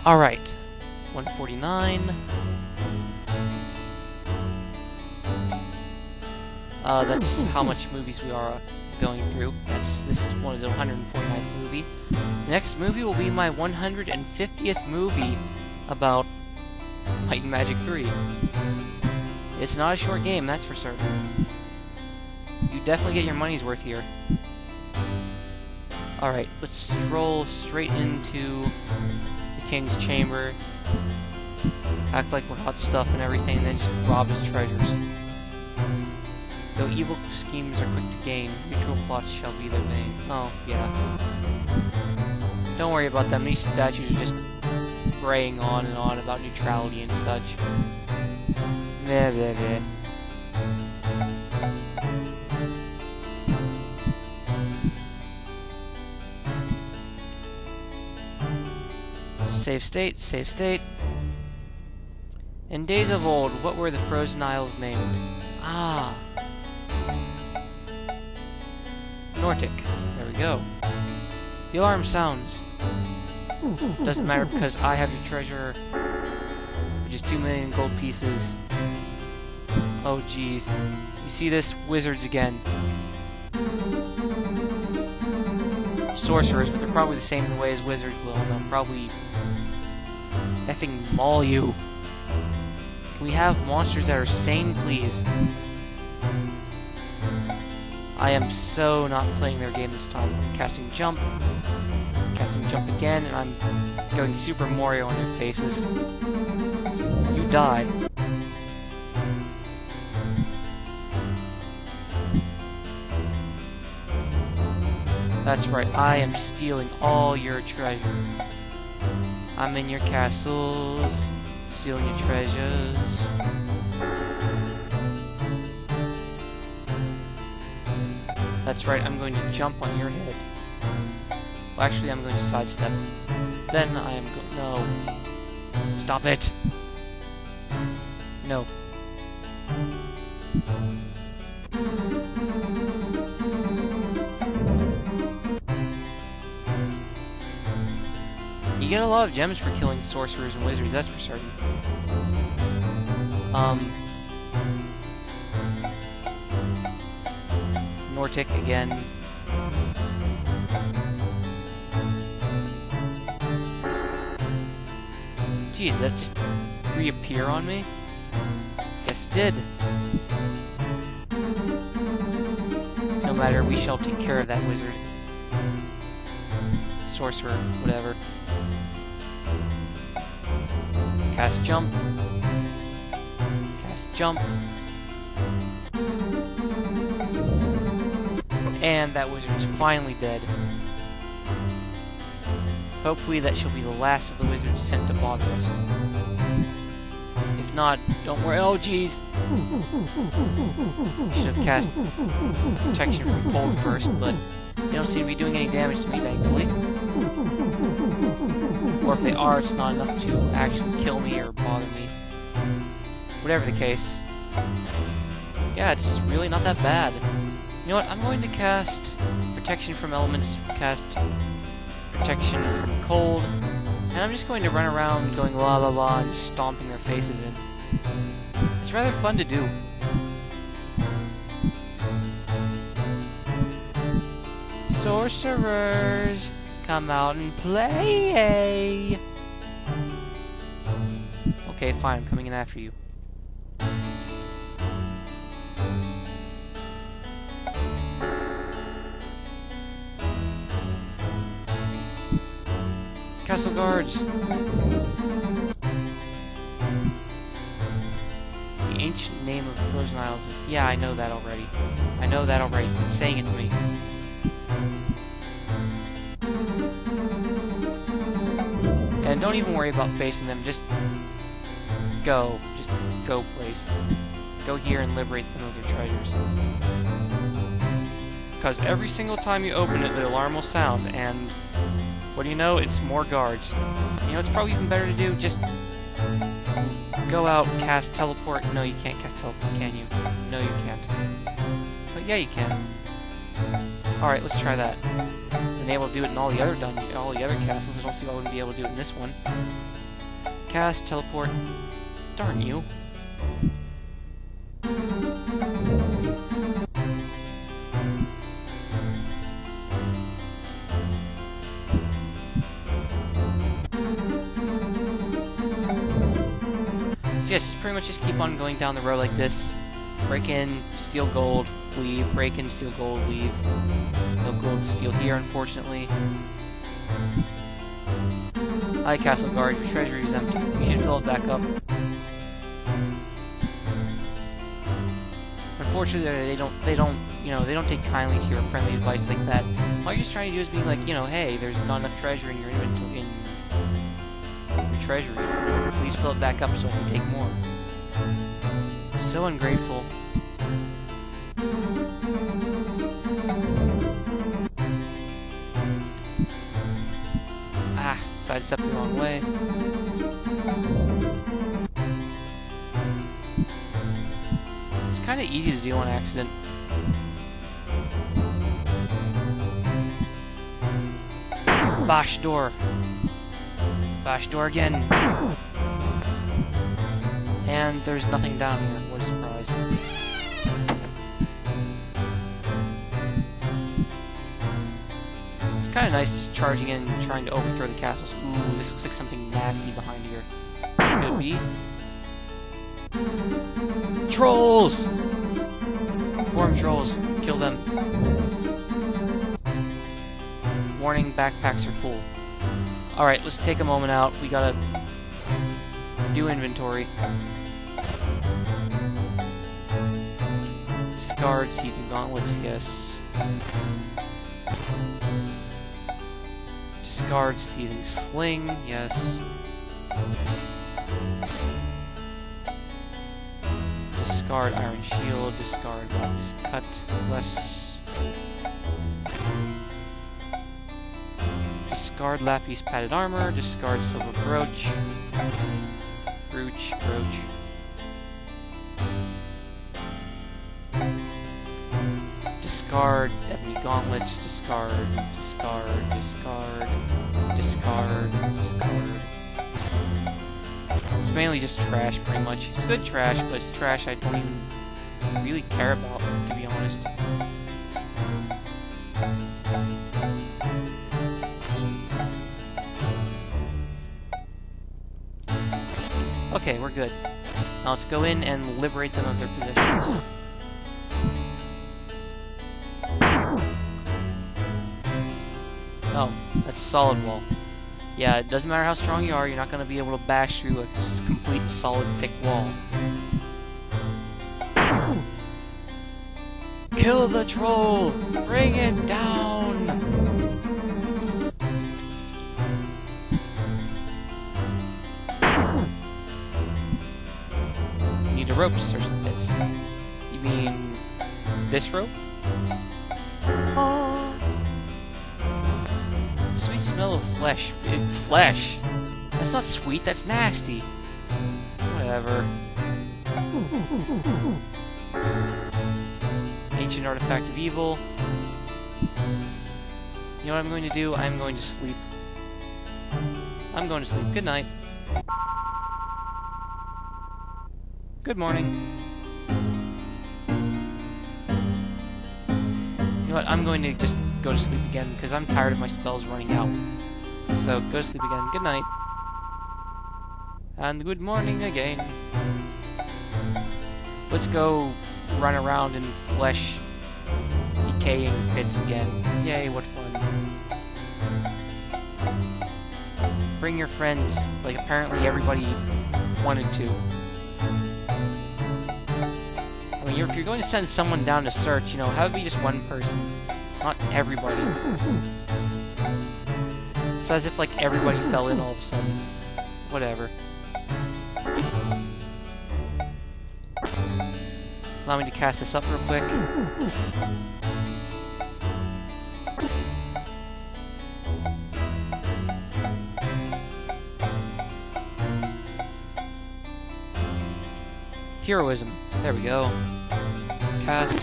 Alright. 149. That's how much movies we are going through. This is one of the 149th movie. The next movie will be my 150th movie about Might and Magic 3. It's not a short game, that's for certain. You definitely get your money's worth here. Alright, let's stroll straight into the King's Chamber. Act like we're hot stuff and everything, and then just rob his treasures. Though evil schemes are quick to gain, mutual plots shall be their name. Oh, yeah. Don't worry about them, these statues are just braying on and on about neutrality and such. Blah, blah, blah. Save state, save state. In days of old, what were the frozen isles named? Ah. Nordic. There we go. The alarm sounds. Doesn't matter because I have your treasure, which is 2 million gold pieces. Oh jeez. You see this? Wizards again. Sorcerers, but they're probably the same in the way as wizards will, and they'll probably effing maul you. Can we have monsters that are sane, please? I am so not playing their game this time. I'm casting jump again, and I'm going Super Mario on their faces. You die. That's right, I am stealing all your treasure. I'm in your castles, stealing your treasures. That's right, I'm going to jump on your head. Well, actually, I'm going to sidestep. Then I am going... No. Stop it! No. You get a lot of gems for killing sorcerers and wizards, that's for certain. Nordic again. Jeez, that just reappear on me? Yes, it did. No matter, we shall take care of that wizard. Sorcerer, whatever. Cast jump. Cast jump. And that wizard's finally dead. Hopefully that shall be the last of the wizards sent to bother us. If not, don't worry. Oh, jeez! Should have cast protection from cold first, but they don't seem to be doing any damage to me, thankfully. Or if they are, it's not enough to actually kill me or bother me. Whatever the case. Yeah, it's really not that bad. You know what? I'm going to cast protection from elements, cast protection from cold, and I'm just going to run around going la la la and stomping their faces in. It's rather fun to do. Sorcerers, come out and play! Okay, fine, I'm coming in after you. Castle guards! The ancient name of the Frozen Isles is... Yeah, I know that already. I know that already. You've been saying it to me. And don't even worry about facing them, just go. Just go place. Go here and liberate them of their treasures. Because every single time you open it, the alarm will sound, and what do you know? It's more guards. You know, it's probably even better to do, just go out, cast teleport. No, you can't cast teleport, can you? No, you can't. But yeah, you can. Alright, let's try that. been able to do it in all the other dungeons, all the other castles. I don't see why I wouldn't be able to do it in this one. Cast, teleport. Darn you. So yes, pretty much just keep on going down the road like this. Break in, steal gold, leave. Break in, steal gold, leave. No gold to steal here, unfortunately. Hi, Castle Guard. Your treasury is empty. You should fill it back up. Unfortunately, they don't take kindly to your friendly advice like that. All you're just trying to do is be like, hey, there's not enough treasure in your inventory, in your treasury. Please fill it back up so I can take more. So ungrateful. Ah, sidestepped the wrong way. It's kind of easy to do on accident. Bash door. Bash door again. And there's nothing down here. What a surprise. It's kind of nice just charging in and trying to overthrow the castles. Ooh, this looks like something nasty behind here. Could be. Trolls! Form trolls. Kill them. Warning, backpacks are full. Alright, let's take a moment out. We gotta do inventory. Discard seething gauntlets, yes. Discard seething sling, yes. Discard iron shield, discard lapis cut, less. Discard lapis padded armor, discard silver brooch. Brooch. Discard ebony gauntlets, discard. It's mainly just trash, pretty much. It's good trash, but it's trash I don't even really care about, to be honest. Okay, we're good. Now let's go in and liberate them of their possessions. Oh, that's a solid wall. Yeah, it doesn't matter how strong you are, you're not going to be able to bash through like this complete solid thick wall. Kill the troll! Bring it down! Need a rope to search the pits. You mean this rope? Sweet smell of flesh. Flesh? That's not sweet, that's nasty. Whatever. Ancient artifact of evil. You know what I'm going to do? I'm going to sleep. I'm going to sleep. Good night. Good morning. You know what? I'm going to just go to sleep again because I'm tired of my spells running out. So go to sleep again. Good night. And good morning again. Let's go run around in flesh decaying pits again. Yay, what fun. Bring your friends, like apparently everybody wanted to. I mean, if you're going to send someone down to search, have it be just one person. Not everybody. It's as if, like, everybody fell in all of a sudden. Whatever. Allow me to cast this up real quick. Heroism. There we go. Cast.